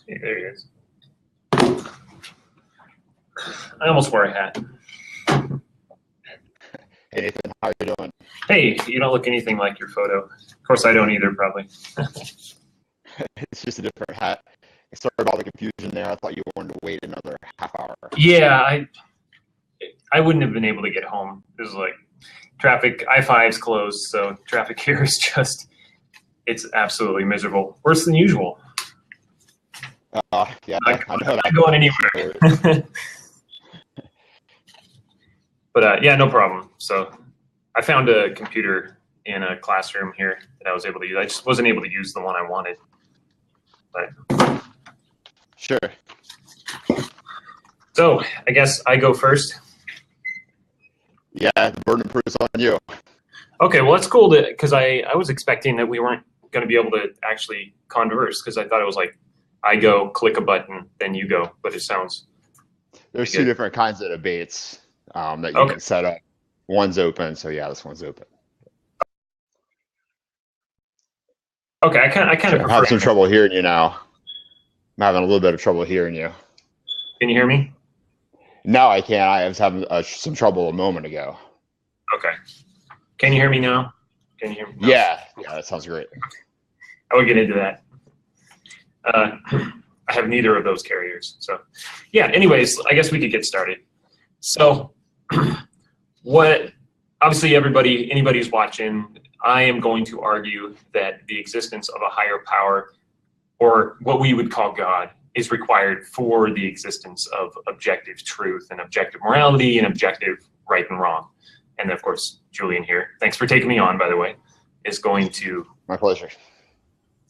Hey, there he is. I almost wore a hat. Hey Nathan, how are you doing? Hey, you don't look anything like your photo. Of course, I don't either, probably. It's just a different hat. Sorry about the confusion there. I thought you wanted to wait another half hour. Yeah, I wouldn't have been able to get home. It was like traffic. I-5's closed, so traffic here is just, it's absolutely miserable. Worse than usual. Yeah, I know I'm that. not going anywhere. But yeah, no problem. So I found a computer in a classroom here that I was able to use. I just wasn't able to use the one I wanted. But Sure. So I guess I go first. Yeah, the burden of proof is on you. Okay, well, that's cool because I was expecting that we weren't going to be able to actually converse because I thought it was like I go, click a button, then you go. But it sounds There's two different kinds of debates that you okay. can set up. One's open, so yeah, this one's open. Okay, I kind of prefer. I'm having some trouble hearing you now. I'm having a little bit of trouble hearing you. Can you hear me? Now I can. I was having some trouble a moment ago. Okay. Can you hear me now? Can you hear me? No. Yeah, that sounds great. I will get into that. I have neither of those carriers. So yeah, anyways, I guess we could get started. So obviously anybody who's watching, I am going to argue that the existence of a higher power, or what we would call God, is required for the existence of objective truth and objective morality and objective right and wrong. And of course, Julian here, thanks for taking me on, by the way, is going to My pleasure.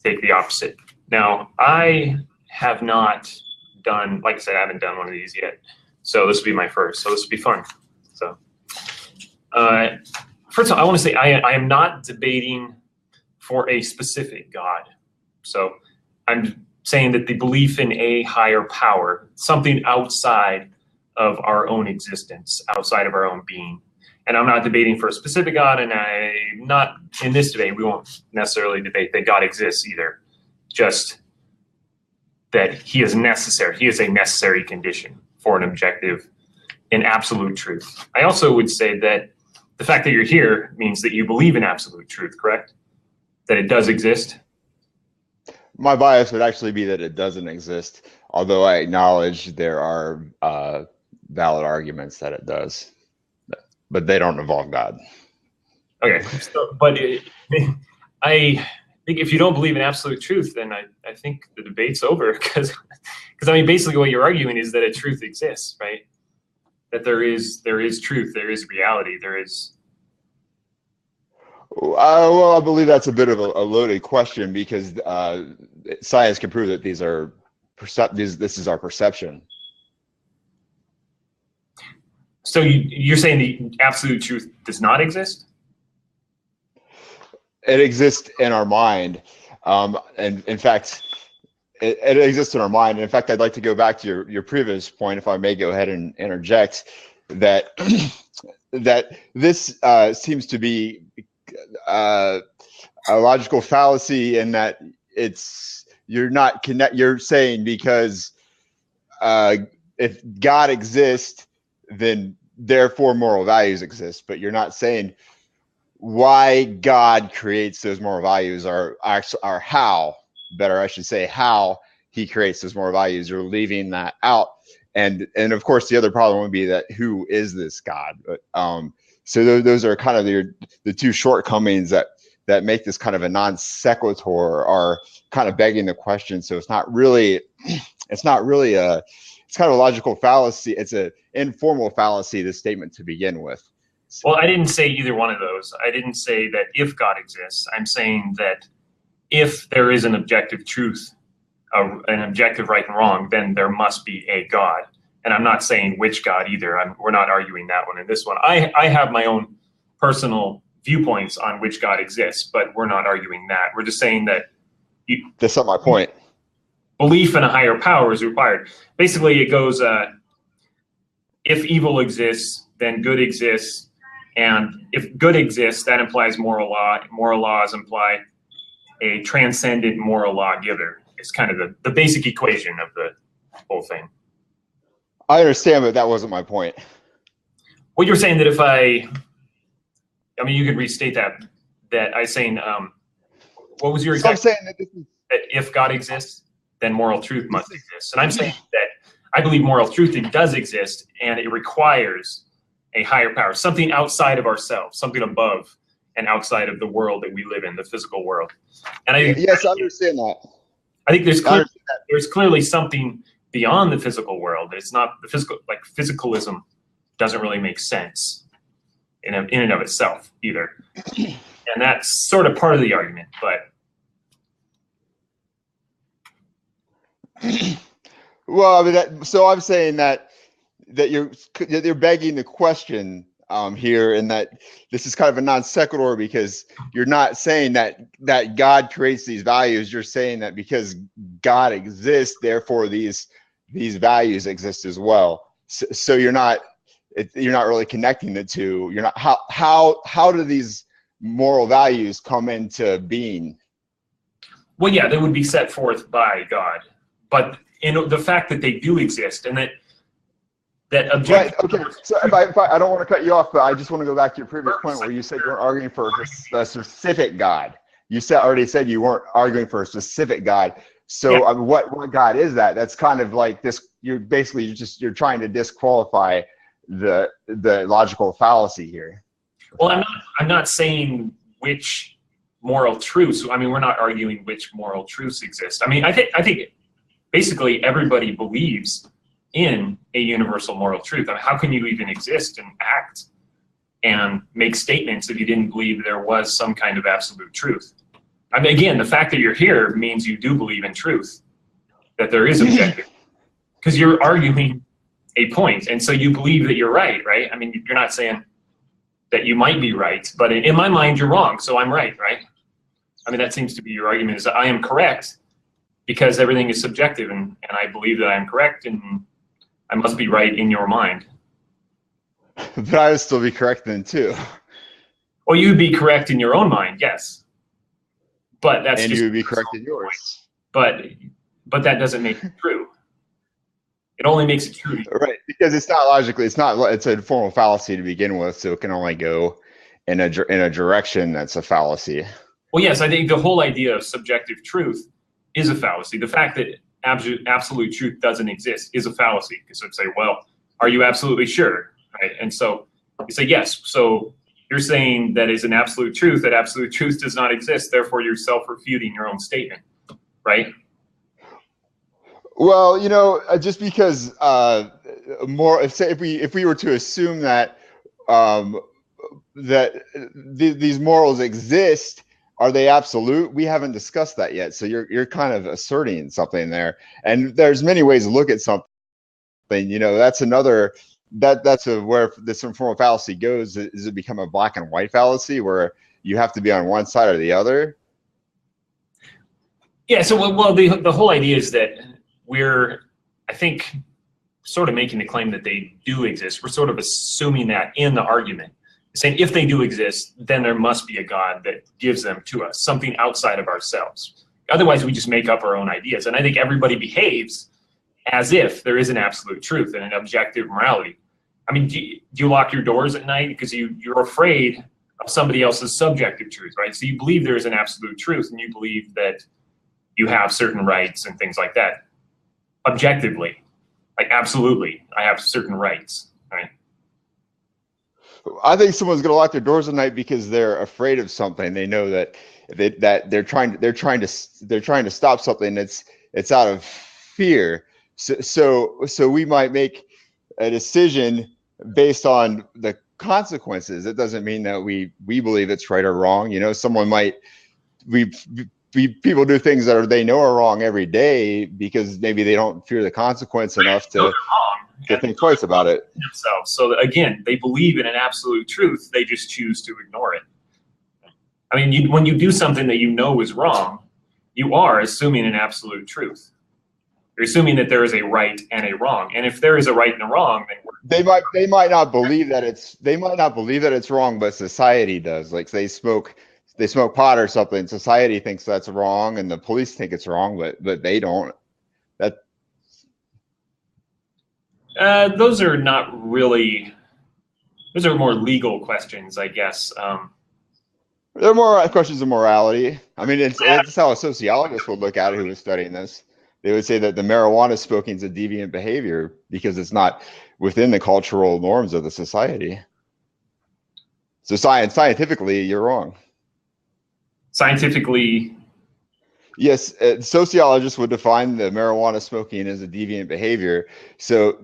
take the opposite. Now, I have not done, like I said, I haven't done one of these yet. So this will be my first. So this will be fun. So first of all, I want to say I am not debating for a specific God. So I'm saying that the belief in a higher power, something outside of our own existence, outside of our own being. And I'm not debating for a specific God, and I'm not in this debate. We won't necessarily debate that God exists either, just that he is necessary. He is a necessary condition for an objective and absolute truth. I also would say that the fact that you're here means that you believe in absolute truth, correct? That it does exist? My bias would actually be that it doesn't exist, although I acknowledge there are valid arguments that it does, but they don't involve God. Okay, so, but I think if you don't believe in absolute truth, then I think the debate's over because I mean, basically what you're arguing is that a truth exists, right? That there is truth, there is reality, there is. Well, I believe that's a bit of a loaded question because science can prove that these are this is our perception. So you're saying the absolute truth does not exist? It exists in our mind, and in fact, it exists in our mind. And in fact, I'd like to go back to your previous point, if I may go ahead and interject, that that this seems to be a logical fallacy in that you're saying because if God exists, then therefore moral values exist, but you're not saying why God creates those moral values or how, better I should say, how he creates those moral values. You're leaving that out. And of course the other problem would be that who is this God? So those are kind of the two shortcomings that make this kind of a non sequitur, or kind of begging the question. So it's kind of a logical fallacy. It's an informal fallacy, this statement, to begin with. Well, I didn't say either one of those. I didn't say that if God exists. I'm saying that if there is an objective truth, an objective right and wrong, then there must be a God. And I'm not saying which God either. We're not arguing that one in this one. I have my own personal viewpoints on which God exists, but we're not arguing that. We're just saying that that's not my point. Belief in a higher power is required. Basically, it goes, if evil exists, then good exists. And if good exists, that implies moral law. Moral laws imply a transcendent moral lawgiver. It's kind of the basic equation of the whole thing. I understand, but that wasn't my point. Well, you're saying that if I mean, you could restate that I saying, what was your exact? So I'm saying that if God exists, then moral truth must exist. And I'm saying that I believe moral truth does exist, and it requires a higher power, something outside of ourselves, something above and outside of the world that we live in, the physical world. And I understand that. I think there's clearly something beyond the physical world. It's not the physical, like physicalism doesn't really make sense in and of itself either. And that's sort of part of the argument, but. Well, I mean, so I'm saying that you're begging the question here, and that this is kind of a non sequitur, because you're not saying that God creates these values. You're saying that because God exists, therefore these values exist as well. So you're not really connecting the two. You're not how do these moral values come into being? Well, yeah, they would be set forth by God, but the fact that they do exist and that objective. Right. Okay. So if I don't want to cut you off, but I just want to go back to your previous point where you said you weren't arguing for a specific God. You already said you weren't arguing for a specific God. So Yeah. I mean, what God is that? That's kind of like this. You're basically you're trying to disqualify the logical fallacy here. Well, I'm not saying which moral truths. I mean, we're not arguing which moral truths exist. I mean, I think basically everybody believes in a universal moral truth. I mean, how can you even exist and act and make statements if you didn't believe there was some kind of absolute truth? I mean, again, the fact that you're here means you do believe in truth, that there is objective, because you're arguing a point, and so you believe that you're right? I mean, you're not saying that you might be right, but in my mind, you're wrong, so I'm right? I mean, that seems to be your argument, is that I am correct because everything is subjective, and I believe that I'm correct, and I must be right in your mind. But I would still be correct then too. Well, you'd be correct in your own mind, yes. But that's and just, you would be correct in yours. But that doesn't make it true. It only makes it true. Right, because it's not logically, it's a formal fallacy to begin with, so it can only go in a direction that's a fallacy. Well, yes, I think the whole idea of subjective truth is a fallacy. The fact that absolute truth doesn't exist is a fallacy, because I'd say, well, are you absolutely sure? Right? And so you say yes. So you're saying that is an absolute truth, that absolute truth does not exist, therefore you're self-refuting your own statement, right? Well, just because if we were to assume that these morals exist, are they absolute? We haven't discussed that yet. So you're kind of asserting something there, and there's many ways to look at something. That's another. That's where this informal fallacy goes. Is it become a black and white fallacy where you have to be on one side or the other? Yeah. So well, the whole idea is that we're, I think, sort of making the claim that they do exist. We're sort of assuming that in the argument, saying if they do exist, then there must be a God that gives them to us, something outside of ourselves. Otherwise, we just make up our own ideas. And I think everybody behaves as if there is an absolute truth and an objective morality. I mean, do you lock your doors at night because you're afraid of somebody else's subjective truth, right? So you believe there is an absolute truth, and you believe that you have certain rights and things like that. Objectively, like absolutely, I have certain rights, right? I think someone's going to lock their doors at night because they're afraid of something. They know that they're trying to stop something. It's out of fear. So we might make a decision based on the consequences. It doesn't mean that we believe it's right or wrong. People do things that they know are wrong every day because maybe they don't fear the consequence enough to think twice about it. Themselves. So again, they believe in an absolute truth. They just choose to ignore it. I mean, when you do something that you know is wrong, you are assuming an absolute truth. You're assuming that there is a right and a wrong. And if there is a right and a wrong, then they might not believe that it's wrong, but society does. Like they smoke they smoke pot or something, society thinks that's wrong, and the police think it's wrong, but they don't. That those are not really. Those are more legal questions, I guess. they're more questions of morality. I mean, it's how a sociologist would look at it who was studying this. They would say that the marijuana smoking is a deviant behavior because it's not within the cultural norms of the society. So scientifically, you're wrong. Scientifically, yes, sociologists would define the marijuana smoking as a deviant behavior. So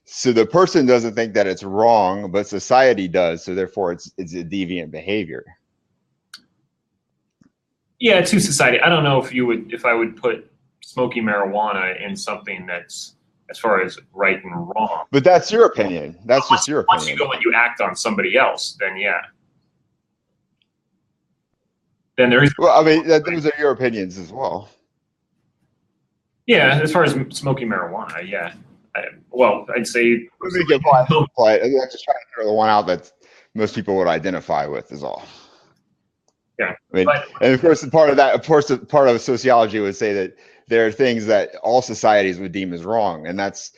so the person doesn't think that it's wrong, but society does. So therefore, it's a deviant behavior. yeah, to society. I don't know if I would put smoking marijuana in something that's as far as right and wrong. But that's your opinion. That's just your opinion. Once you go and you act on somebody else, then yeah. Then there is. Well, I mean, those are your opinions as well. Yeah, as far as smoking marijuana, yeah. I'd say. I'm just trying to throw the one out that most people would identify with is all. Yeah, I mean, and of course, part of sociology would say that there are things that all societies would deem as wrong, and that's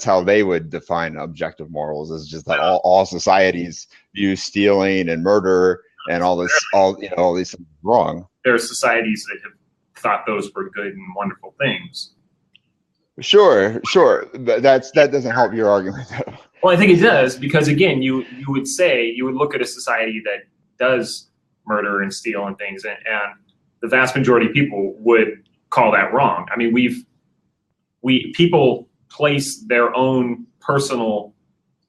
how they would define objective morals. Is just that all societies view stealing and murder and all these things wrong. There are societies that have thought those were good and wonderful things. Sure, but that doesn't help your argument. Well, I think it does, because again, you would look at a society that does murder and steal and things, and the vast majority of people would call that wrong. I mean, people place their own personal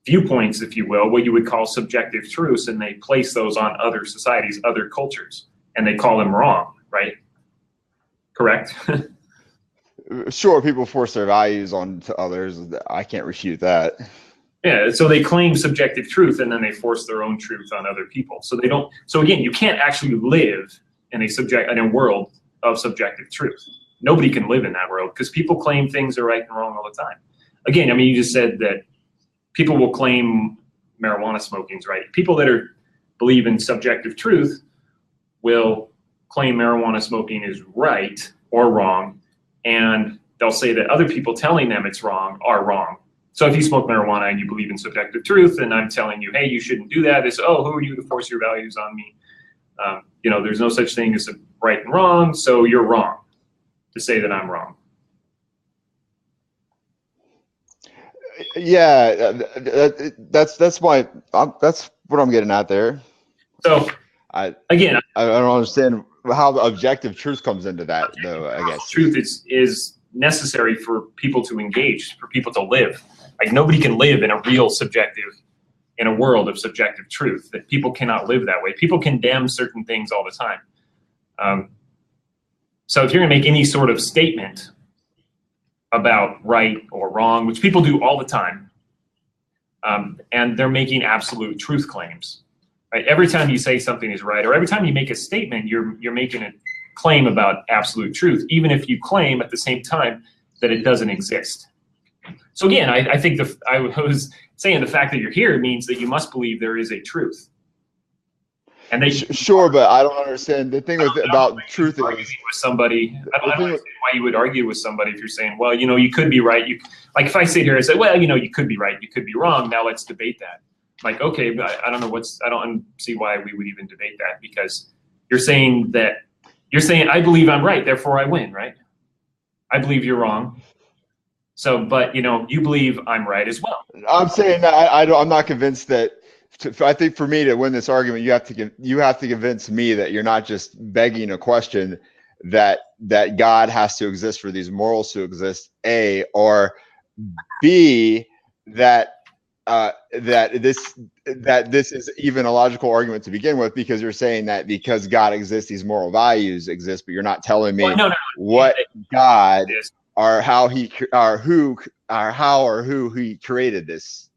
viewpoints, if you will, what you would call subjective truths, and they place those on other societies, other cultures, and they call them wrong, right? Correct? Sure, people force their values onto others. I can't refute that. Yeah, so they claim subjective truth, and then they force their own truth on other people. So they don't. So again, you can't actually live in a world of subjective truth. Nobody can live in that world because people claim things are right and wrong all the time. Again, I mean, you just said that people will claim marijuana smoking is right. People that believe in subjective truth will claim marijuana smoking is right or wrong, and they'll say that other people telling them it's wrong are wrong. So if you smoke marijuana and you believe in subjective truth, and I'm telling you, hey, you shouldn't do that, it's, oh, who are you to force your values on me? There's no such thing as a right and wrong, so you're wrong to say that I'm wrong. Yeah, that's what I'm getting at there. So I don't understand how the objective truth comes into that, though. I guess truth is necessary for people to engage, for people to live. Like nobody can live in a world of subjective truth. That people cannot live that way. People condemn certain things all the time. So if you're going to make any sort of statement about right or wrong, which people do all the time, and they're making absolute truth claims. Right? Every time you say something is right, or every time you make a statement, you're making a claim about absolute truth, even if you claim at the same time that it doesn't exist. So again, I think I was saying the fact that you're here means that you must believe there is a truth. And sure, but I don't understand the thing about truth. With somebody, I don't understand why you would argue with somebody if you're saying, well, you could be right. Like if I sit here and say, well, you could be right, you could be wrong. Now let's debate that. Like, okay, but I don't see why we would even debate that, because you're saying I believe I'm right, therefore I win, right? I believe you're wrong. So, but you believe I'm right as well. I'm saying that I'm not convinced that. I think for me to win this argument, you have to convince me that you're not just begging a question that God has to exist for these morals to exist, A, or B, that this is even a logical argument to begin with, because you're saying that because God exists, these moral values exist, but you're not telling me what God or how he created this.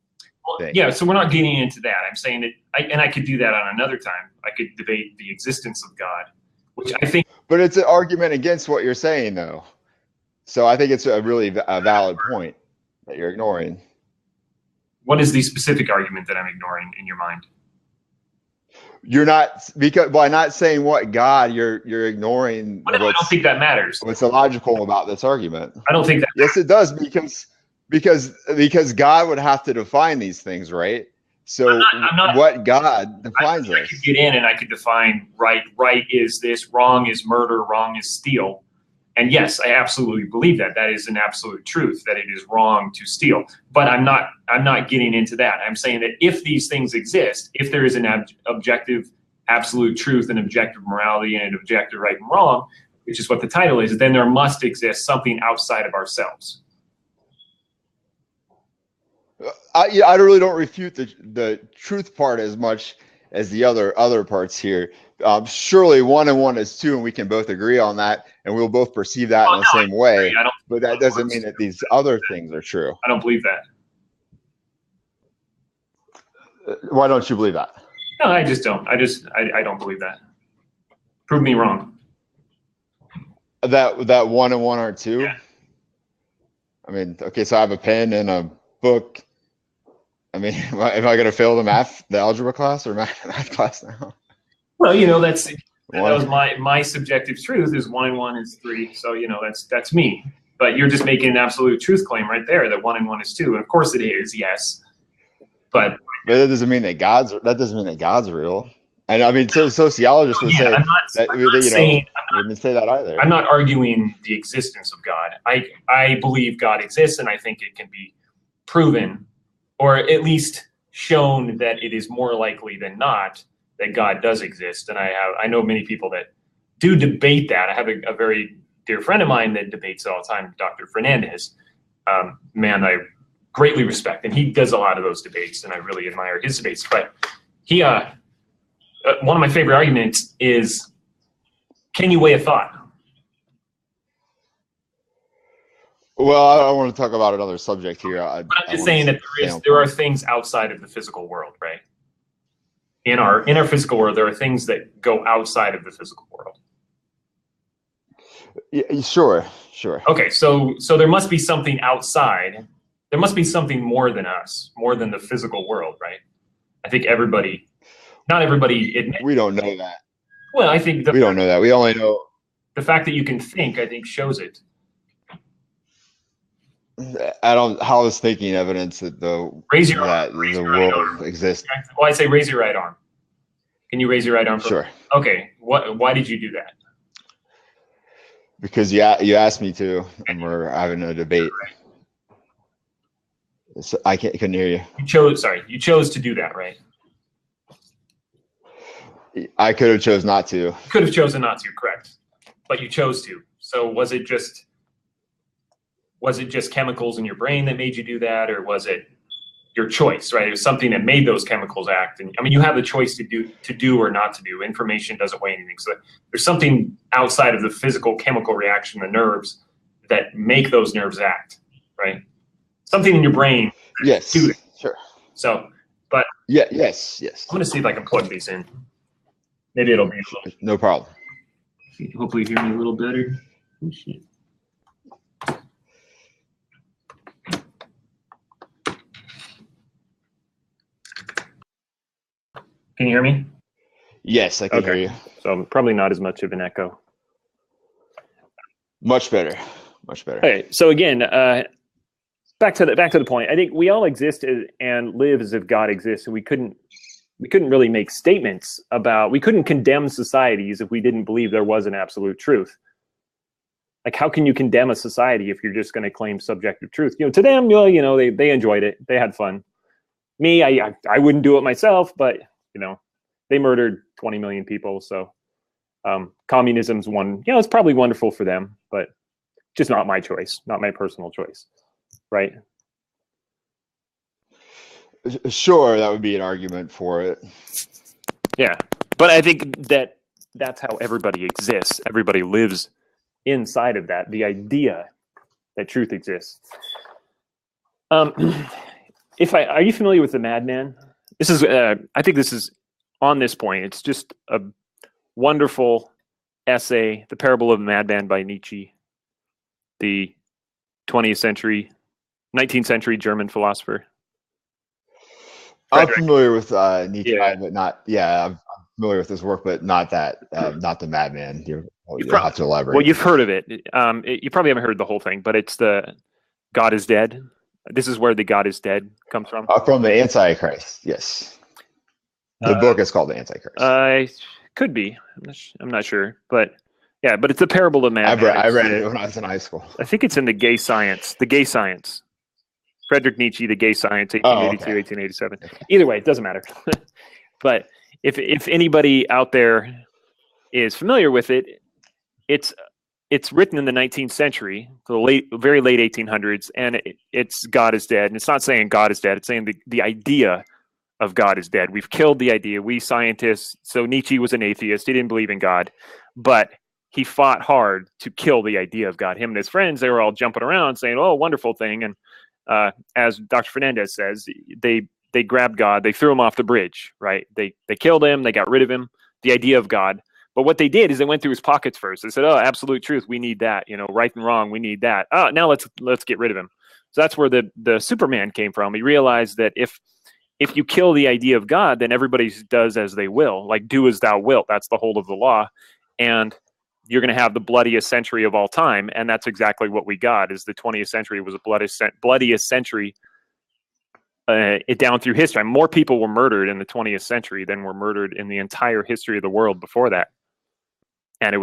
Yeah, so we're not getting into that. I'm saying that, I could do that on another time. I could debate the existence of God, which I think. But it's an argument against what you're saying, though. So I think it's a really valid point that you're ignoring. What is the specific argument that I'm ignoring in your mind? You're not, because by not saying what God, you're ignoring But I don't think that matters. what's illogical about this argument. I don't think that. Yes, it does, because God would have to define these things, right? So I'm not, what God defines I could get in and I could define right. Right is this, wrong is murder, wrong is steal. And yes, I absolutely believe that. That is an absolute truth, that it is wrong to steal. But I'm not getting into that. I'm saying that if these things exist, if there is an objective, absolute truth, and objective morality, and an objective right and wrong, which is what the title is, then there must exist something outside of ourselves. I really don't refute the truth part as much as the other parts here. Surely 1 and 1 is 2, and we can both agree on that, and we'll both perceive that in the same way. But that doesn't mean that these other things are true. I don't believe that. Why don't you believe that? No, I just don't. I don't believe that. Prove me wrong. That 1 and 1 are 2? Yeah. I mean, okay, so I have a pen and a book. I mean, am I going to fail the algebra class or math class now? Well, that was my subjective truth is 1 and 1 is 3. So, that's me. But you're just making an absolute truth claim right there that 1 and 1 is 2. And of course it is, yes. But that doesn't mean that God's real. And I mean, so sociologists would say that wouldn't say that either. I'm not arguing the existence of God. I believe God exists, and I think it can be proven, or at least shown, that it is more likely than not that God does exist. And I know many people that do debate that. I have a very dear friend of mine that debates all the time, Dr. Fernandez, man I greatly respect, and he does a lot of those debates, and I really admire his debates. But he, one of my favorite arguments is, can you weigh a thought? Well, I want to talk about another subject here. I'm just saying that there are things outside of the physical world, right? In our physical world, there are things that go outside of the physical world. Yeah, sure. Okay, so there must be something outside. There must be something more than us, more than the physical world, right? I think not everybody admits. We don't know that. Well, I think we don't know that. We only know the fact that you can think, I think, shows it. How is thinking evidence that the world exists? Well, I say raise your right arm. Can you raise your right arm? Sure. Okay. Why did you do that? Because you asked me to, and we're having a debate. So I couldn't hear you. You chose to do that, right? I could have chose not to. You could have chosen not to, correct? But you chose to. So was it just chemicals in your brain that made you do that, or was it your choice, right? It was something that made those chemicals act. And I mean, you have the choice to do or not to do. Information doesn't weigh anything. So there's something outside of the physical chemical reaction, the nerves, that make those nerves act, right? Something in your brain. Yes. Sure. So, but yes. I'm going to see if I can plug these in. Maybe it'll be a little. No problem. Hopefully you hear me a little better. Oh, shit. Can you hear me? Yes, I can hear you. So probably not as much of an echo. Much better. Okay, so again, back to the point. I think we all exist and live as if God exists, and we couldn't really make statements about. We couldn't condemn societies if we didn't believe there was an absolute truth. Like, how can you condemn a society if you're just going to claim subjective truth? To them, they enjoyed it, they had fun. Me, I wouldn't do it myself, but they murdered 20 million people. So communism's one, it's probably wonderful for them, but just not my choice, not my personal choice, right? Sure, that would be an argument for it. Yeah, but I think that's how everybody exists. Everybody lives inside of that, the idea that truth exists. Are you familiar with The Madman? This is, I think this is on this point. It's just a wonderful essay, The Parable of the Madman by Nietzsche, the 19th century German philosopher. I'm familiar with Nietzsche, but not, I've familiar with his work, but not that, not the Madman. You'll have to Well, elaborate. you've heard of it. You probably haven't heard the whole thing, but it's the God is dead. This is where the God is dead comes from. From the Antichrist, yes. The book is called the Antichrist. Could be. I'm not sure, but yeah, but it's the parable of Madman. I read it when I was in high school. I think it's in the Gay Science. The Gay Science. Friedrich Nietzsche, The Gay Science, 1882, 1887. Either way, it doesn't matter. But if anybody out there is familiar with it, it's written in the 19th century, the very late 1800s, and it's God is dead. And it's not saying God is dead. It's saying the idea of God is dead. We've killed the idea. We scientists. So Nietzsche was an atheist. He didn't believe in God, but he fought hard to kill the idea of God. Him and his friends, they were all jumping around saying, "Oh, wonderful thing." And as Dr. Fernandez says, they grabbed God, they threw him off the bridge, right? They killed him, they got rid of him, the idea of God. But what they did is they went through his pockets first. They said, "Oh, absolute truth, we need that. Right and wrong, we need that. Oh, now let's get rid of him." So that's where the Superman came from. He realized that if you kill the idea of God, then everybody does as they will, like do as thou wilt. That's the whole of the law, and you're going to have the bloodiest century of all time. And that's exactly what we got. Is the 20th century was a bloodiest century down through history. More people were murdered in the 20th century than were murdered in the entire history of the world before that. And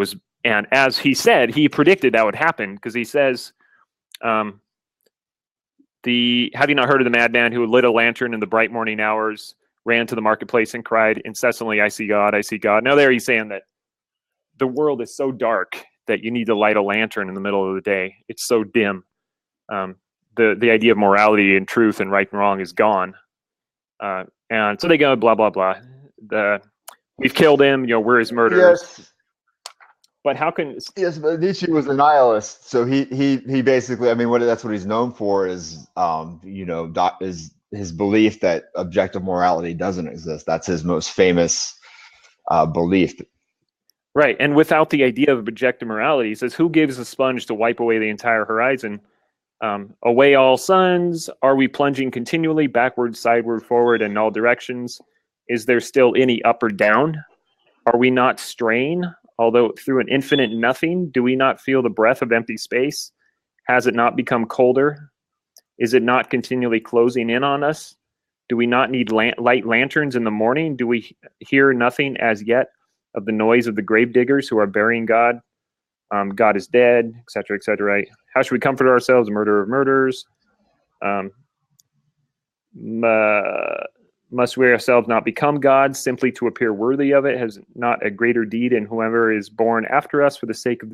as he said, he predicted that would happen, because he says, have you not heard of the madman who lit a lantern in the bright morning hours, ran to the marketplace and cried incessantly, "I see God, I see God." Now there he's saying that the world is so dark that you need to light a lantern in the middle of the day. It's so dim. The idea of morality and truth and right and wrong is gone. And so they go, blah, blah, blah. We've killed him, we're his murderers. Yes. But how can... Yes, but Nietzsche was a nihilist. So he basically, that's what he's known for is, is his belief that objective morality doesn't exist. That's his most famous belief. Right, and without the idea of objective morality, he says, "Who gives a sponge to wipe away the entire horizon? Away all suns, are we plunging continually backward, sideward, forward, in all directions? Is there still any up or down? Are we not straying, although through an infinite nothing? Do we not feel the breath of empty space? Has it not become colder? Is it not continually closing in on us? Do we not need light lanterns in the morning? Do we hear nothing as yet of the noise of the grave diggers who are burying God? God is dead, etc., etc. Right? How should we comfort ourselves? Murder of murderers. Must we ourselves not become gods simply to appear worthy of it? Has not a greater deed in whoever is born after us for the sake of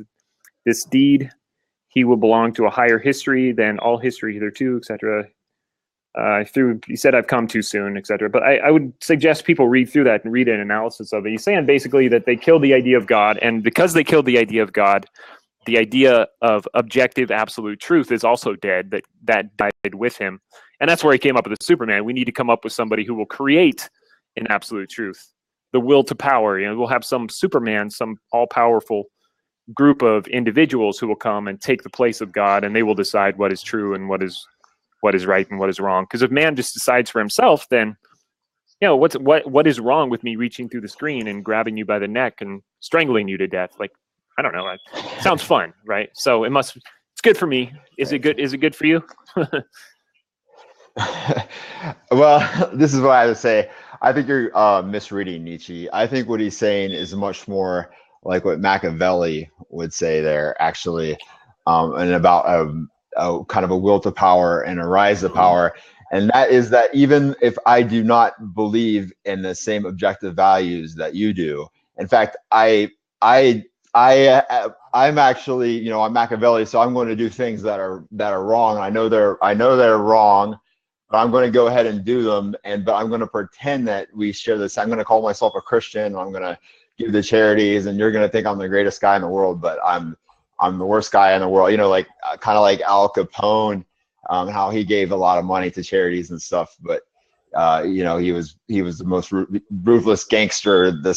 this deed? He will belong to a higher history than all history hitherto, etc. He said, "I've come too soon," etc. But I would suggest people read through that and read an analysis of it. He's saying basically that they killed the idea of God, and because they killed the idea of God, the idea of objective absolute truth is also dead. That died with him, and that's where he came up with the Superman. We need to come up with somebody who will create an absolute truth, the will to power. We'll have some Superman, some all-powerful group of individuals who will come and take the place of God, and they will decide what is true and what is right and what is wrong. Because if man just decides for himself, then what is wrong with me reaching through the screen and grabbing you by the neck and strangling you to death? Like, I don't know. It sounds fun, right? So it's good for me. Is it good for you? Well, this is what I would say. I think you're misreading Nietzsche. I think what he's saying is much more like what Machiavelli would say there, actually, and about a kind of a will to power and a rise to power. And that is that even if I do not believe in the same objective values that you do, in fact, I'm actually, I'm Machiavelli, so I'm going to do things that are wrong. I know they're wrong, but I'm going to go ahead and do them. But I'm going to pretend that we share this. I'm going to call myself a Christian. I'm going to give the charities, and you're going to think I'm the greatest guy in the world, but I'm the worst guy in the world. Kind of like Al Capone, how he gave a lot of money to charities and stuff, but he was the most ruthless gangster at the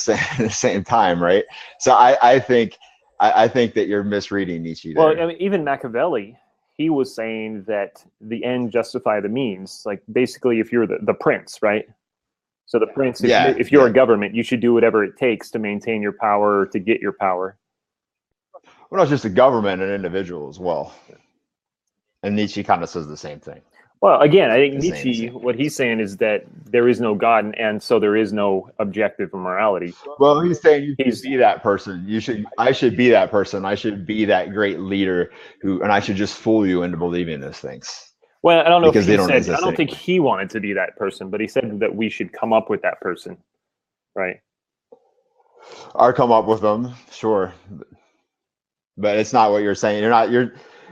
same time, right? So I think that you're misreading Nietzsche there. Well, even Machiavelli, he was saying that the end justify the means. Like, basically, if you're the prince, right? So the prince, Yeah, if you're a government, you should do whatever it takes to maintain your power or to get your power. Well, not just a government, an individual as well. And Nietzsche kind of says the same thing. Well, again, I think Nietzsche, what he's saying is that there is no God, and so there is no objective morality. Well, he's saying you should be that person. I should be that person. I should be that great leader and I should just fool you into believing those things. Well, I don't know if he said, I don't think he wanted to be that person, but he said that we should come up with that person, right? Or come up with them, sure. But it's not what you're saying.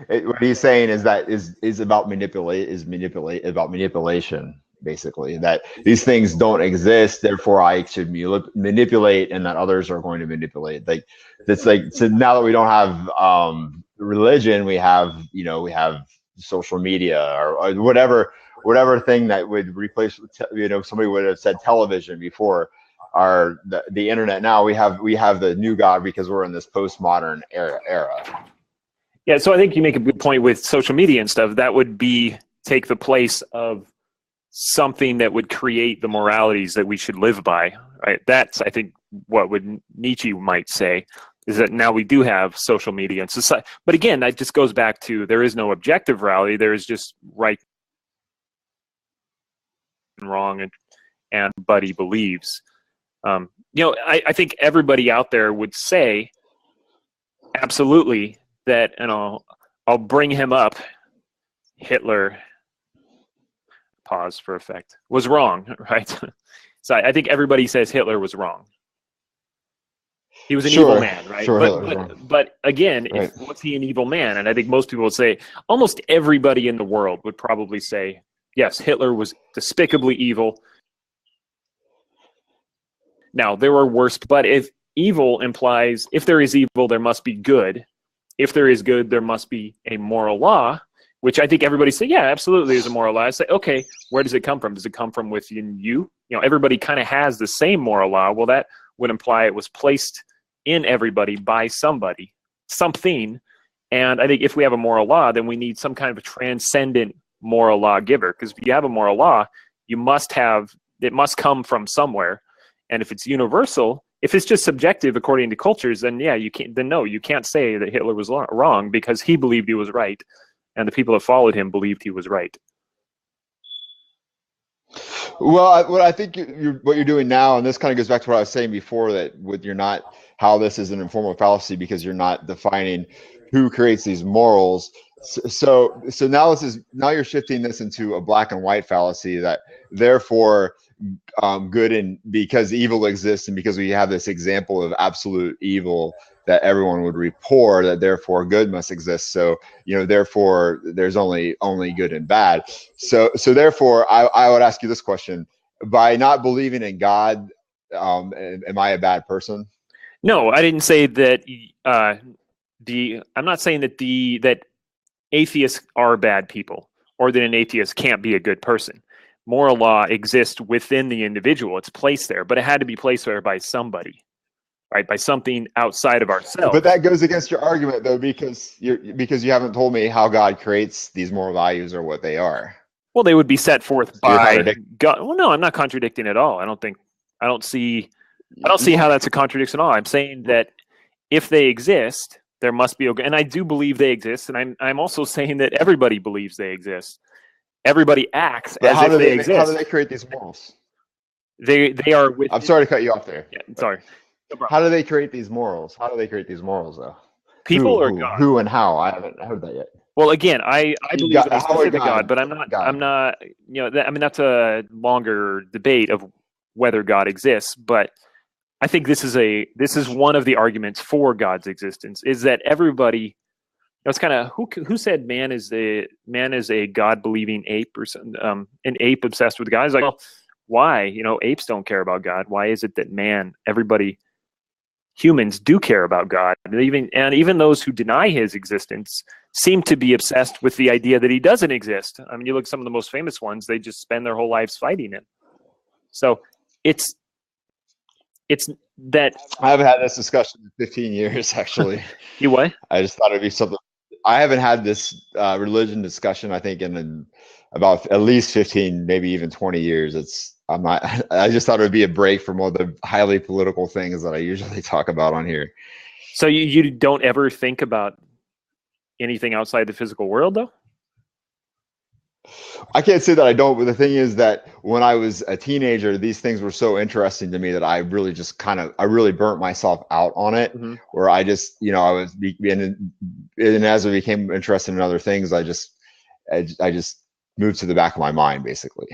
What he's saying is that is about manipulation, basically. That these things don't exist, therefore I should manipulate, and that others are going to manipulate. Like it's like, so now that we don't have religion, we have social media or whatever thing that would replace, somebody would have said television before, or the internet. Now we have the new God because we're in this postmodern era. Yeah, so I think you make a good point with social media and stuff. That would take the place of something that would create the moralities that we should live by, right? That's, I think, what Nietzsche might say, is that now we do have social media and society. But again, that just goes back to, there is no objective morality. There is just right and wrong, and Buddy believes. I think everybody out there would say, absolutely, that, and I'll bring him up, Hitler, pause for effect, was wrong, right? So I think everybody says Hitler was wrong. He was an evil man, right? Sure, but again, right. Was he an evil man? And I think most people would say, almost everybody in the world would probably say, yes, Hitler was despicably evil. Now, there were worse, but if evil implies, if there is evil, there must be good. If there is good, there must be a moral law, which I think everybody say, yeah, absolutely, there's a moral law. I say, okay, where does it come from? Does it come from within you? Everybody kind of has the same moral law. Well, that would imply it was placed in everybody by somebody, something. And I think if we have a moral law, then we need some kind of a transcendent moral law giver. Because if you have a moral law, it must come from somewhere. And if it's universal, if it's just subjective according to cultures, then yeah, you can't say that Hitler was wrong because he believed he was right, and the people that followed him believed he was right. Well, what I think what you're doing now, and this kind of goes back to what I was saying before, that how this is an informal fallacy because you're not defining who creates these morals. So now you're shifting this into a black and white fallacy, that therefore good, and because evil exists and because we have this example of absolute evil that everyone would rapport, that therefore good must exist. So therefore there's only good and bad. So therefore I would ask you this question: by not believing in God, am I a bad person? No, I didn't say that. I'm not saying that atheists are bad people, or that an atheist can't be a good person. Moral law exists within the individual. It's placed there, but it had to be placed there by somebody, right? By something outside of ourselves. But that goes against your argument, though, because you haven't told me how God creates these moral values or what they are. Well, they would be set forth by God. Well, no, I'm not contradicting at all. I don't see how that's a contradiction at all. I'm saying that if they exist, there must be, and I do believe they exist, and I'm also saying that everybody believes they exist. Everybody acts as if they exist. How do they create these morals? They are with. I'm sorry to cut you off there. Yeah, sorry. No, how do they create these morals? How do they create these morals, though? People or God? Who and how? I haven't heard that yet. Well, again, I believe in a specific God, but I'm not. That's a longer debate of whether God exists. But I think this is one of the arguments for God's existence, is that everybody. It's kind of who said man is a God-believing ape, or something, an ape obsessed with God. It's like, well, why? Apes don't care about God. Why is it that humans do care about God? And even those who deny his existence seem to be obsessed with the idea that he doesn't exist. I mean, you look at some of the most famous ones; they just spend their whole lives fighting him. So it's that I haven't had this discussion in 15 years, actually. You what? I just thought it'd be something. I haven't had this religion discussion, I think, in about at least 15, maybe even 20 years. I just thought it would be a break from all the highly political things that I usually talk about on here. So you don't ever think about anything outside the physical world, though? I can't say that I don't, but the thing is that when I was a teenager, these things were so interesting to me that I really just I really burnt myself out on it. Mm-hmm. Where I just, I was, and as I became interested in other things, I just moved to the back of my mind, basically.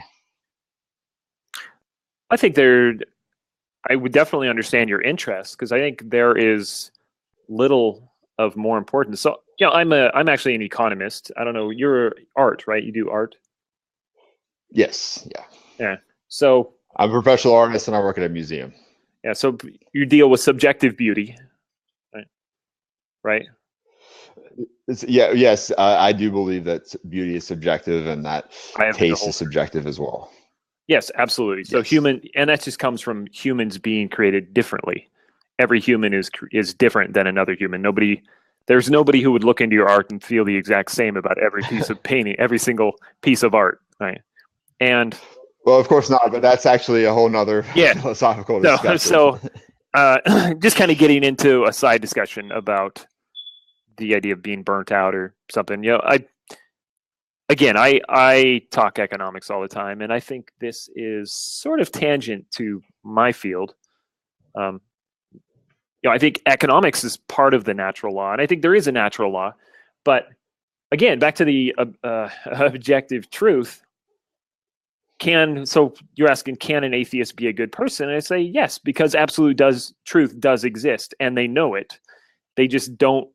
I think I would definitely understand your interest, because I think there is little of more importance. So, I'm actually an economist. I don't know. You're art, right? You do art? Yes. Yeah. Yeah. So I'm a professional artist and I work at a museum. Yeah. So you deal with subjective beauty, right? Right. Yes. I do believe that beauty is subjective and that taste is subjective as well. Yes, absolutely. So and that just comes from humans being created differently. Every human is different than another human. There's nobody who would look into your art and feel the exact same about every piece of painting, every single piece of art, right? And well, of course not, but that's actually a whole nother philosophical discussion. So just kind of getting into a side discussion about the idea of being burnt out or something. I talk economics all the time, and I think this is sort of tangent to my field. I think economics is part of the natural law, and I think there is a natural law. But again, back to the objective truth. So you're asking, can an atheist be a good person? And I say yes, because absolute truth does exist, and they know it. They just don't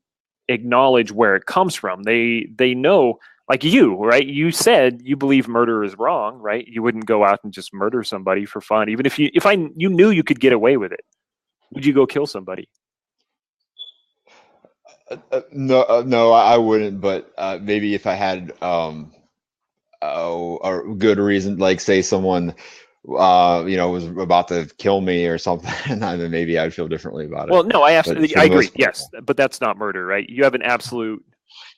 acknowledge where it comes from. They know, like you, right? You said you believe murder is wrong, right? You wouldn't go out and just murder somebody for fun, even if you knew you could get away with it. Would you go kill somebody? No, I wouldn't. But maybe if I had a good reason, like say someone was about to kill me or something, then maybe I'd feel differently about it. Well, no, I agree. Yes, but that's not murder, right? You have an absolute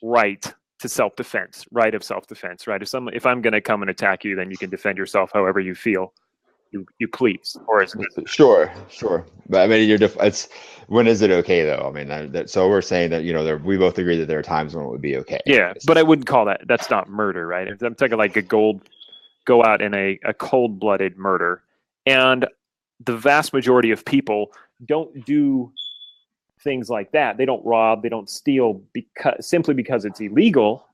right to self-defense, right of self-defense, right? If I'm going to come and attack you, then you can defend yourself however you feel. You please, or is it? Sure. But I mean, it's when is it okay though? I mean, so we're saying that we both agree that there are times when it would be okay. Yeah, but I wouldn't call that's not murder, right? I'm talking like go out in a cold-blooded murder, and the vast majority of people don't do things like that. They don't rob, they don't steal simply because it's illegal.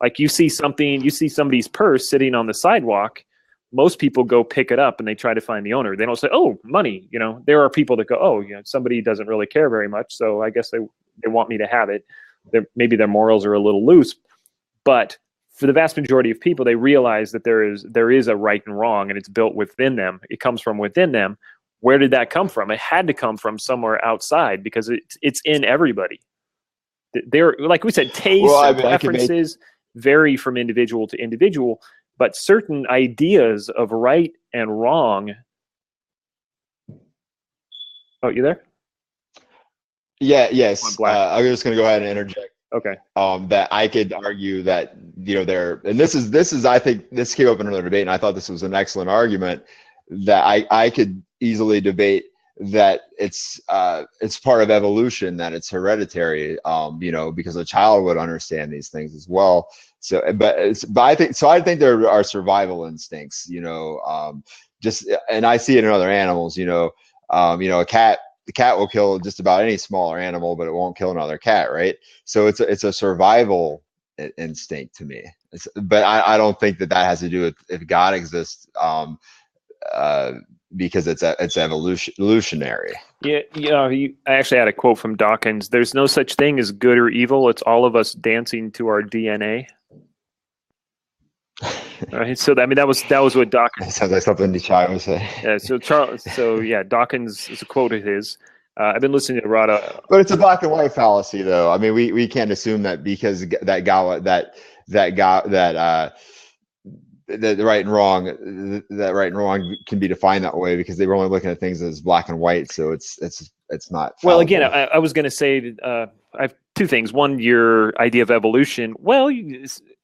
Like you see somebody's purse sitting on the sidewalk. Most people go pick it up and they try to find the owner. They don't say, "Oh, money." There are people that go, "Oh, somebody doesn't really care very much, so I guess they want me to have it." Maybe their morals are a little loose, but for the vast majority of people, they realize that there is a right and wrong, and it's built within them. It comes from within them. Where did that come from? It had to come from somewhere outside, because it's in everybody. There, like we said, tastes and preferences vary from individual to individual. But certain ideas of right and wrong. Oh, you there? Yeah. Yes. I'm just going to go ahead and interject. Okay. That I could argue that and this is I think this came up in another debate, and I thought this was an excellent argument that I could easily debate that it's part of evolution, that it's hereditary, because a child would understand these things as well. So, I think there are survival instincts, and I see it in other animals, the cat will kill just about any smaller animal, but it won't kill another cat, right? So it's a survival instinct to me. But I don't think that has to do with if God exists, because it's evolutionary. Yeah, I actually had a quote from Dawkins. There's no such thing as good or evil. It's all of us dancing to our DNA. Right, so that was what Dawkins. That sounds like something Nietzsche would say. Yeah, Dawkins is a quote of his. I've been listening to Rada. But it's a black and white fallacy, though. I mean, we can't assume that because that right and wrong can be defined that way, because they were only looking at things as black and white. So it's not. Well, again, I was going to say I've two things. One, your idea of evolution. Well,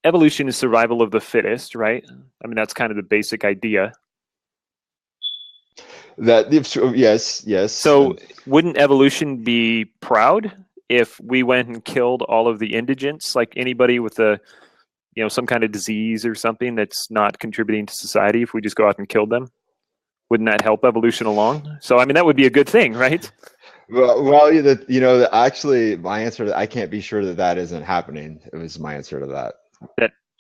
evolution is survival of the fittest, right? I mean, that's kind of the basic idea. Yes. So wouldn't evolution be proud if we went and killed all of the indigents, like anybody with some kind of disease or something that's not contributing to society? If we just go out and kill them, wouldn't that help evolution along? So, I mean, that would be a good thing, right? Well, actually, my answer to I can't be sure that isn't happening. It was my answer to that.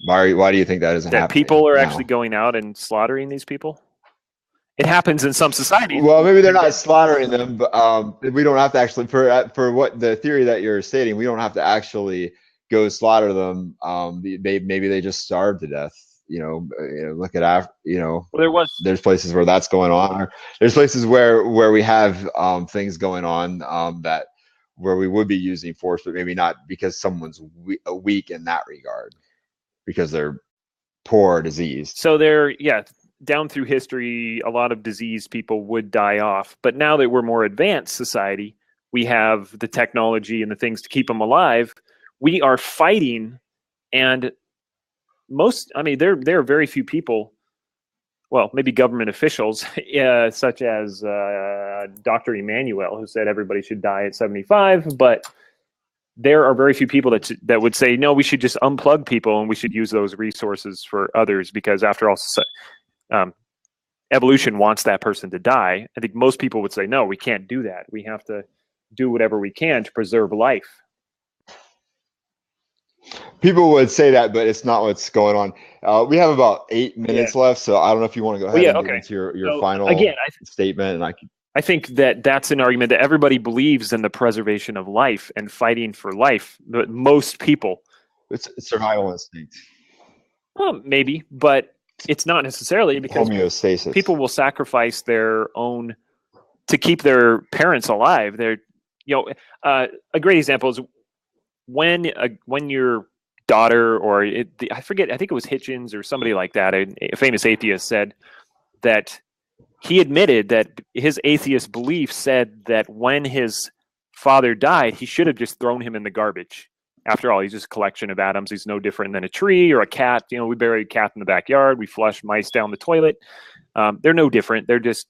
Why do you think that isn't happening? That people are now? actually going out and slaughtering these people? It happens in some societies. Well, maybe they're not slaughtering them, but we don't have to actually, for what the theory that you're stating, we don't have to actually go slaughter them. Maybe they just starve to death. Look at well, there's places where that's going on. There's places where we have things going on that where we would be using force, but maybe not because someone's weak in that regard, because they're poor or diseased. So down through history, a lot of diseased people would die off. But now that we're more advanced society, we have the technology and the things to keep them alive. We are fighting, and there are very few people, well, maybe government officials, such as Dr. Emmanuel, who said everybody should die at 75, but there are very few people that would say, no, we should just unplug people and we should use those resources for others, because after all, evolution wants that person to die. I think most people would say, no, we can't do that. We have to do whatever we can to preserve life. People would say that, but it's not what's going on. We have about 8 minutes left, so I don't know if you want to go ahead and get into your final statement. And I think that's an argument that everybody believes in the preservation of life and fighting for life. But most people, it's survival instinct. Well, maybe, but it's not necessarily, because homeostasis. People will sacrifice their own to keep their parents alive. A great example is when your daughter, or I forget, I think it was Hitchens or somebody like that, a famous atheist, said that he admitted that his atheist belief said that when his father died, he should have just thrown him in the garbage. After all, he's just a collection of atoms. He's no different than a tree or a cat. We bury a cat in the backyard. We flush mice down the toilet. They're no different. They're just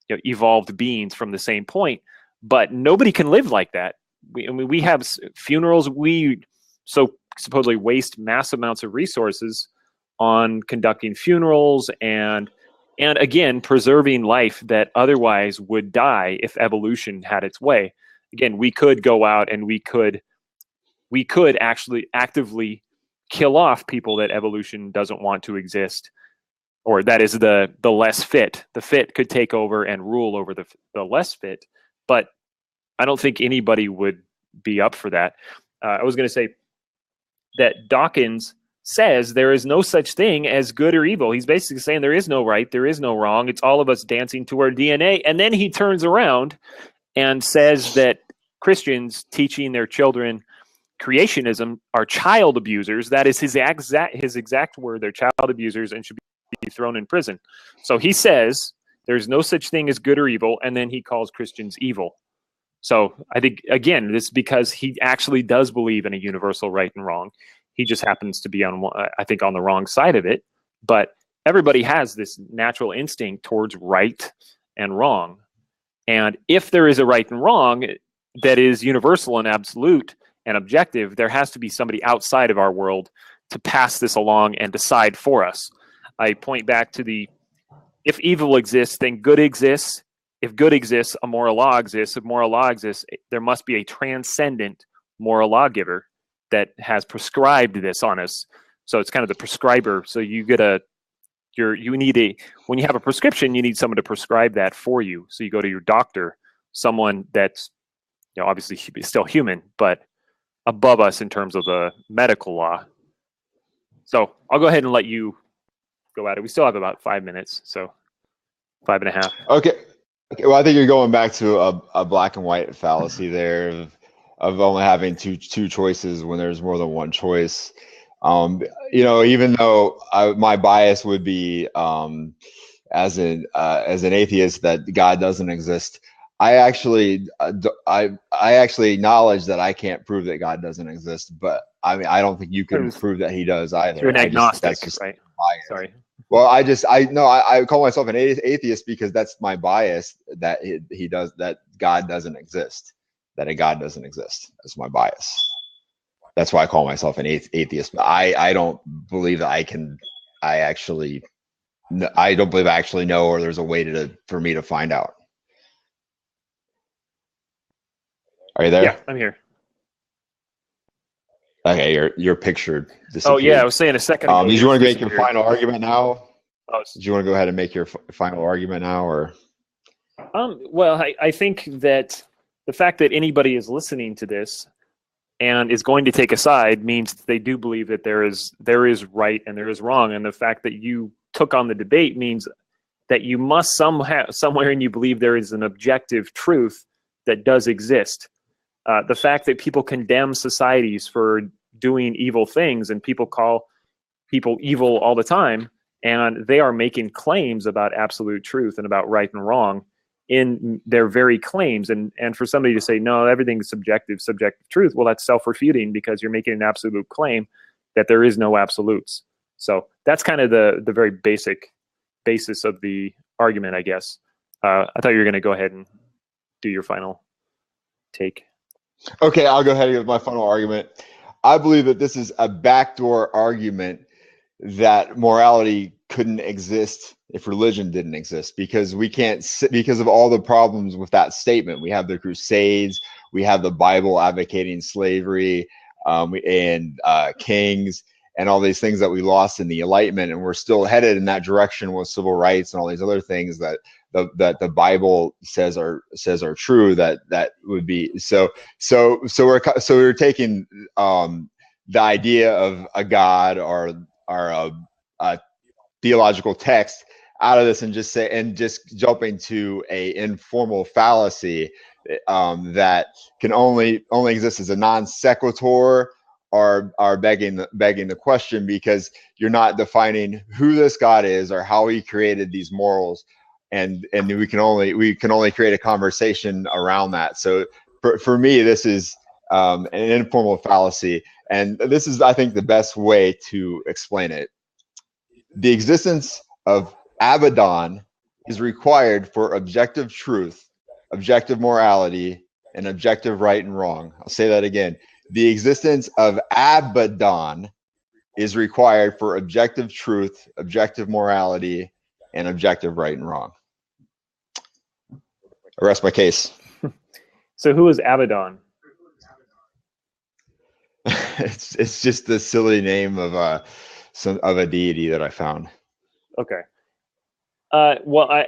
evolved beings from the same point. But nobody can live like that. We have funerals. We supposedly waste mass amounts of resources on conducting funerals and again, preserving life that otherwise would die if evolution had its way. Again, we could go out and we could actually actively kill off people that evolution doesn't want to exist, or that is the less fit. The fit could take over and rule over the less fit, but I don't think anybody would be up for that. I was going to say that Dawkins says there is no such thing as good or evil. He's basically saying there is no right, there is no wrong. It's all of us dancing to our DNA. And then he turns around and says that Christians teaching their children creationism are child abusers. That is his exact word. They're child abusers and should be thrown in prison. So he says there's no such thing as good or evil, and then he calls Christians evil. So I think, again, this is because he actually does believe in a universal right and wrong. He just happens to be on the wrong side of it. But everybody has this natural instinct towards right and wrong. And if there is a right and wrong that is universal and absolute and objective, there has to be somebody outside of our world to pass this along and decide for us. I point back to if evil exists, then good exists. If good exists, a moral law exists. If moral law exists, there must be a transcendent moral lawgiver that has prescribed this on us. So it's kind of the prescriber. So you get when you have a prescription, you need someone to prescribe that for you. So you go to your doctor, someone that's obviously still human, but above us in terms of the medical law. So I'll go ahead and let you go at it. We still have about 5 minutes, so 5.5. Okay. Well, I think you're going back to a black and white fallacy there of only having two choices when there's more than one choice. Even though my bias would be as an atheist that God doesn't exist, I actually I actually acknowledge that I can't prove that God doesn't exist, but I mean I don't think you can prove that He does either. You're an agnostic, that's just right? bias. Sorry. Well, I call myself an atheist because that's my bias, that he does, that God doesn't exist, that a God doesn't exist. That's my bias. That's why I call myself an atheist. But I don't believe that I can. I don't believe I actually know, or there's a way for me to find out. Are you there? Yeah, I'm here. Okay, your picture disappeared. Oh yeah, I was saying a second ago. Did you want to make your final argument now? Oh, Did you want to go ahead and make your final argument now, or? Well, I think that the fact that anybody is listening to this and is going to take a side means that they do believe that there is right and there is wrong, and the fact that you took on the debate means that you must somewhere in you believe there is an objective truth that does exist. The fact that people condemn societies for doing evil things, and people call people evil all the time, and they are making claims about absolute truth and about right and wrong in their very claims. And for somebody to say, no, everything's subjective truth, well, that's self-refuting, because you're making an absolute claim that there is no absolutes. So that's kind of the very basic basis of the argument, I guess. I thought you were going to go ahead and do your final take. Okay, I'll go ahead and give my final argument. I believe that this is a backdoor argument that morality couldn't exist if religion didn't exist, because we can't, because of all the problems with that statement. We have the Crusades, we have the Bible advocating slavery, and kings, and all these things that we lost in the Enlightenment, and we're still headed in that direction with civil rights and all these other things that the Bible says are true. That would be so we're taking the idea of a God or a theological text out of this, and just jumping to a informal fallacy that can only exist as a non sequitur, are begging the question, because you're not defining who this God is or how He created these morals, and we can only create a conversation around that. So for me, this is an informal fallacy, and this is, I think, the best way to explain it. The existence of Abaddon is required for objective truth, objective morality, and objective right and wrong. I'll say that again. The existence of Abaddon is required for objective truth, objective morality, and objective right and wrong. I rest my case. So who is Abaddon? It's just the silly name of a deity that I found. Okay. Well,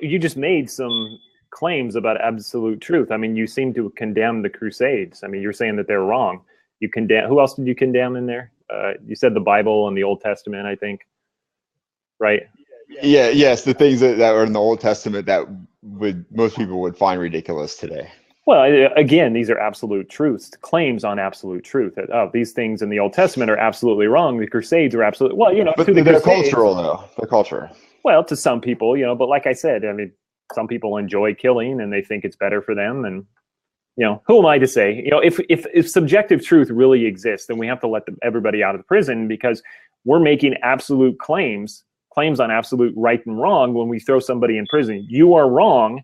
you just made some claims about absolute truth. I mean, you seem to condemn the Crusades. I mean, you're saying that they're wrong. You condemn. Who else did you condemn in there? You said the Bible and the Old Testament, I think. Right? Yeah. Yes, the things that are in the Old Testament that most people would find ridiculous today. Well, again, these are absolute truths, claims on absolute truth. That, oh, these things in the Old Testament are absolutely wrong. The Crusades are absolutely, well, you know. But they're cultural, though. They're cultural. Well, to some people, you know, but like I said, I mean, some people enjoy killing and they think it's better for them. And, you know, who am I to say? You know, if subjective truth really exists, then we have to let everybody out of the prison, because we're making absolute claims on absolute right and wrong when we throw somebody in prison. You are wrong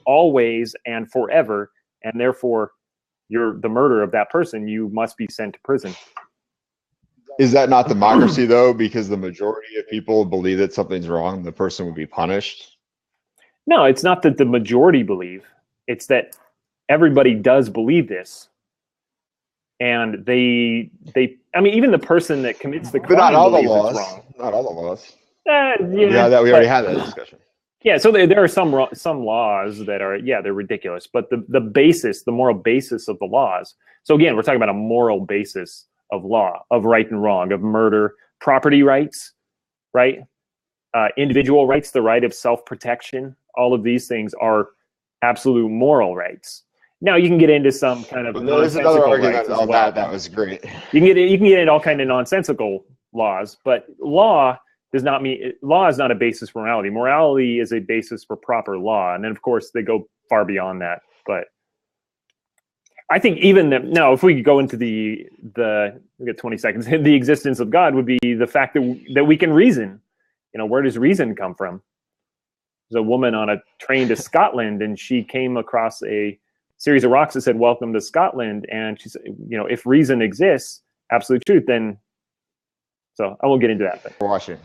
always and forever, and therefore you're the murderer of that person. You must be sent to prison. Is that not democracy, though? Because the majority of people believe that something's wrong, the person would be punished? No, it's not that the majority believe. It's that everybody does believe this. And I mean, even the person that commits the crime, but not all the laws. It's wrong. Not all the laws. We already had that discussion. Yeah, so there are some laws that are, they're ridiculous, but the moral basis of the laws. So again, we're talking about a moral basis of law, of right and wrong, of murder, property rights, right? Individual rights, the right of self-protection. All of these things are absolute moral rights. Now you can get into some kind of there's another argument on that. That was great. You can get into all kind of nonsensical laws, but law does not mean law is not a basis for morality. Morality is a basis for proper law, and then of course they go far beyond that. But I think even now, if we could go into we get 20 seconds. The existence of God would be the fact that we can reason. You know, where does reason come from? There's a woman on a train to Scotland, and she came across a series of rocks that said "Welcome to Scotland," and she said, you know, if reason exists, absolute truth, then. So I won't get into that. But. Watching.